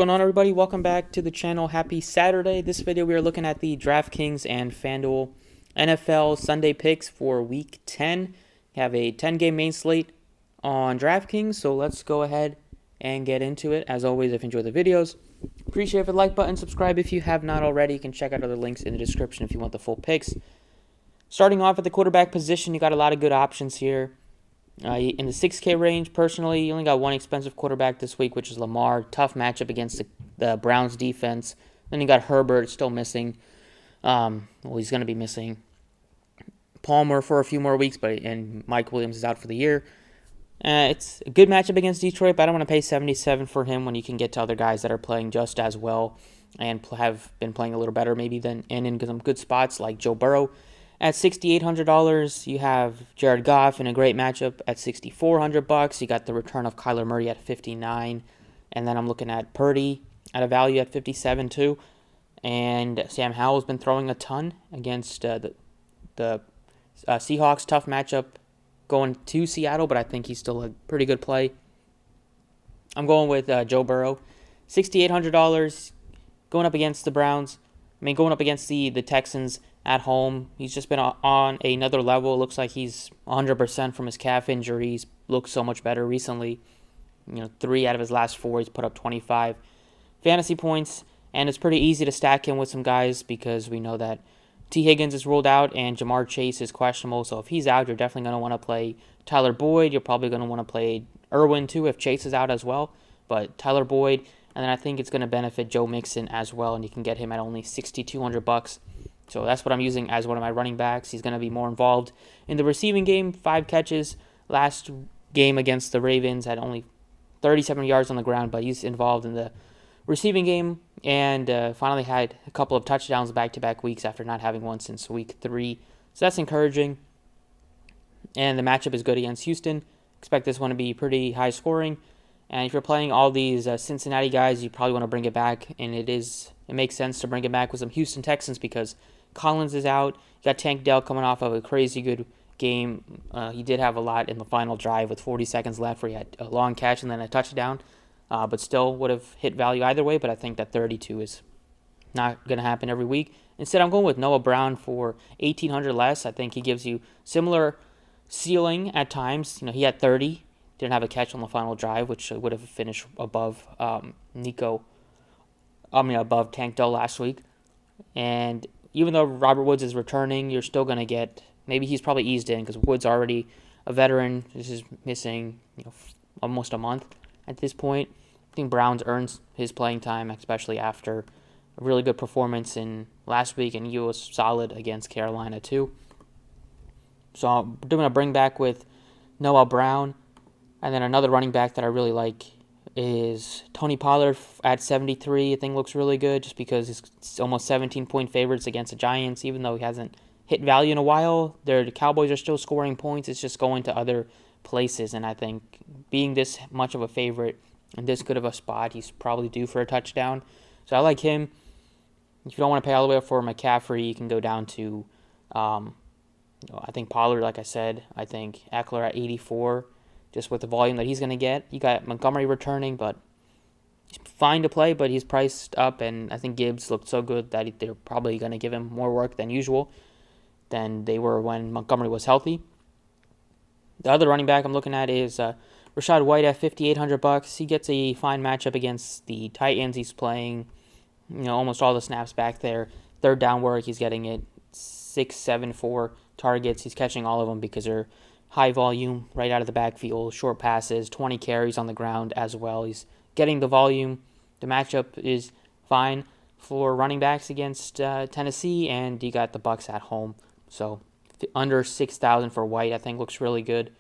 going on, everybody? Welcome back to the channel. Happy Saturday. This video we are looking at the DraftKings and Fanduel NFL Sunday picks for Week 10. We have a 10-game main slate on DraftKings, so let's go ahead and get into it. As always, if you enjoy the videos, appreciate the like button, subscribe if you have not already. You can check out other links in the description if you want the full picks. Starting off at the quarterback position, you got a lot of good options here. In the 6K range, personally, you only got one expensive quarterback this week, which is Lamar. Tough matchup against the Browns defense. Then you got Herbert, still missing. He's going to be missing Palmer for a few more weeks, and Mike Williams is out for the year. It's a good matchup against Detroit, but I don't want to pay $77 for him when you can get to other guys that are playing just as well and have been playing a little better maybe than and in some good spots like Joe Burrow. At $6,800, you have Jared Goff in a great matchup at $6,400. You got the return of Kyler Murray at $59, and then I'm looking at Purdy at a value at $57 too. And Sam Howell's been throwing a ton against the Seahawks. Tough matchup going to Seattle, but I think he's still a pretty good play. I'm going with Joe Burrow, $6,800, going up against the Browns. Going up against the Texans at home. He's just been on another level. Looks like he's 100% from his calf injuries. Looks so much better recently. 3 out of his last 4, he's put up 25 fantasy points. And it's pretty easy to stack him with some guys because we know that T. Higgins is ruled out and Jamar Chase is questionable. So if he's out, you're definitely going to want to play Tyler Boyd. You're probably going to want to play Irwin too if Chase is out as well. But Tyler Boyd, and then I think it's going to benefit Joe Mixon as well, and you can get him at only $6,200. So that's what I'm using as one of my running backs. He's going to be more involved in the receiving game. 5 catches last game against the Ravens, had only 37 yards on the ground, but he's involved in the receiving game and finally had a couple of touchdowns back-to-back weeks after not having one since week 3. So that's encouraging. And the matchup is good against Houston. Expect this one to be pretty high scoring. And if you're playing all these Cincinnati guys, you probably want to bring it back. And it makes sense to bring it back with some Houston Texans because Collins is out. You got Tank Dell coming off of a crazy good game. He did have a lot in the final drive with 40 seconds left where he had a long catch and then a touchdown. But still would have hit value either way. But I think that 32 is not going to happen every week. Instead, I'm going with Noah Brown for $1,800 less. I think he gives you similar ceiling at times. He had 30. Didn't have a catch on the final drive, which would have finished above above Tank Dell last week. And even though Robert Woods is returning, you're still going to get, maybe he's probably eased in because Woods already a veteran. This is missing almost a month at this point. I think Browns earns his playing time, especially after a really good performance in last week, and he was solid against Carolina too. So I'm going to bring back with Noah Brown. And then another running back that I really like is Tony Pollard at 73. I think looks really good just because he's almost 17-point favorites against the Giants, even though he hasn't hit value in a while. The Cowboys are still scoring points. It's just going to other places. And I think being this much of a favorite and this good of a spot, he's probably due for a touchdown. So I like him. If you don't want to pay all the way up for McCaffrey, you can go down to, I think Pollard, like I said. I think Eckler at 84. Just with the volume that he's going to get. You got Montgomery returning, but he's fine to play, but he's priced up, and I think Gibbs looked so good that they're probably going to give him more work than usual than they were when Montgomery was healthy. The other running back I'm looking at is Rachaad White at $5,800. He gets a fine matchup against the Titans. He's playing almost all the snaps back there. Third down work, he's getting it 6, 7, 4 targets. He's catching all of them because they're high volume right out of the backfield, short passes, 20 carries on the ground as well. He's getting the volume. The matchup is fine for running backs against Tennessee, and you got the Bucs at home. So under $6,000 for White, I think looks really good.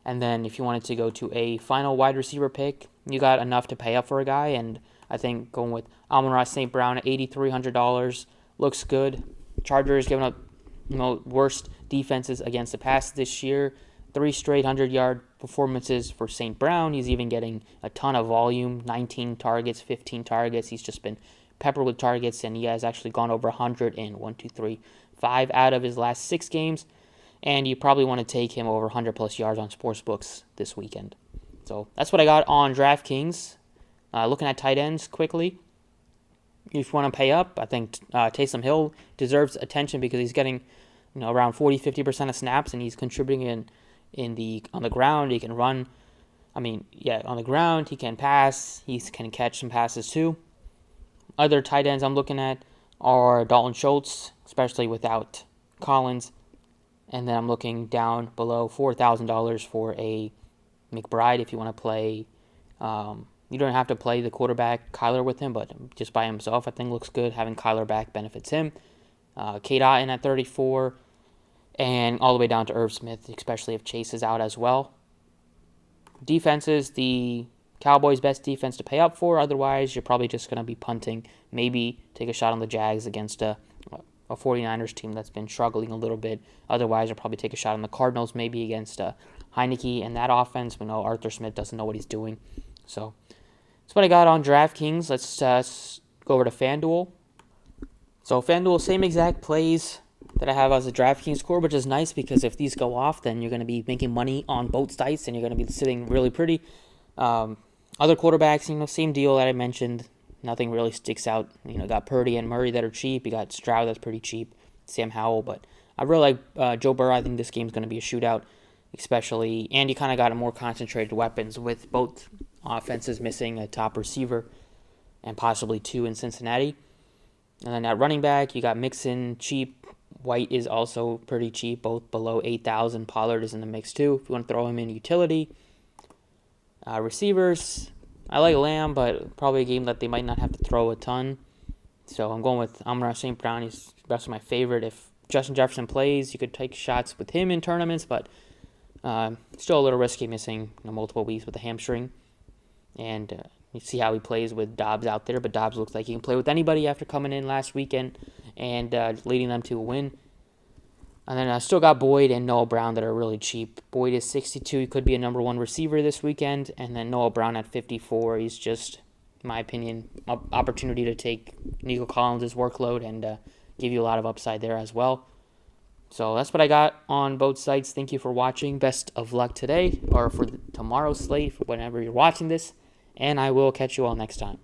And then if you wanted to go to a final wide receiver pick, you got enough to pay up for a guy, and I think going with Amon-Ra St. Brown at $8,300 looks good. Chargers giving up worst defenses against the pass this year. 3 straight 100-yard performances for St. Brown. He's even getting a ton of volume, 19 targets, 15 targets. He's just been peppered with targets, and he has actually gone over 100 in 5 out of his last 6 games. And you probably want to take him over 100-plus yards on sportsbooks this weekend. So that's what I got on DraftKings. Looking at tight ends quickly, if you want to pay up, I think Taysom Hill deserves attention because he's getting around 40-50% of snaps, and he's contributing on the ground. He can run. On the ground, he can pass. He can catch some passes too. Other tight ends I'm looking at are Dalton Schultz, especially without Collins. And then I'm looking down below $4,000 for a McBride if you want to play. You don't have to play the quarterback Kyler with him, but just by himself I think looks good. Having Kyler back benefits him. Kate Otten at 34, and all the way down to Irv Smith, especially if Chase is out as well. Defenses, the Cowboys' best defense to pay up for. Otherwise, you're probably just going to be punting. Maybe take a shot on the Jags against a 49ers team that's been struggling a little bit. Otherwise, you'll probably take a shot on the Cardinals, maybe against Heineke and that offense. We know Arthur Smith doesn't know what he's doing. So that's what I got on DraftKings. Let's go over to FanDuel. So FanDuel, same exact plays that I have as a DraftKings score, which is nice because if these go off, then you're going to be making money on both sites and you're going to be sitting really pretty. Other quarterbacks, same deal that I mentioned. Nothing really sticks out. Got Purdy and Murray that are cheap. You got Stroud that's pretty cheap. Sam Howell, but I really like Joe Burrow. I think this game's going to be a shootout, especially, and you kind of got a more concentrated weapons with both offenses missing a top receiver and possibly two in Cincinnati. And then at running back, you got Mixon cheap. White is also pretty cheap, both below 8,000. Pollard is in the mix too, if you want to throw him in utility. Receivers, I like Lamb, but probably a game that they might not have to throw a ton. So I'm going with Amon-Ra St. Brown. He's best my favorite. If Justin Jefferson plays, you could take shots with him in tournaments, but still a little risky missing multiple weeks with a hamstring. And you see how he plays with Dobbs out there, but Dobbs looks like he can play with anybody after coming in last weekend and leading them to a win. And then I still got Boyd and Noah Brown that are really cheap. Boyd is 62. He could be a number one receiver this weekend. And then Noah Brown at 54. He's just, in my opinion, an opportunity to take Nico Collins' workload and give you a lot of upside there as well. So that's what I got on both sites. Thank you for watching. Best of luck today or for tomorrow's slate, whenever you're watching this. And I will catch you all next time.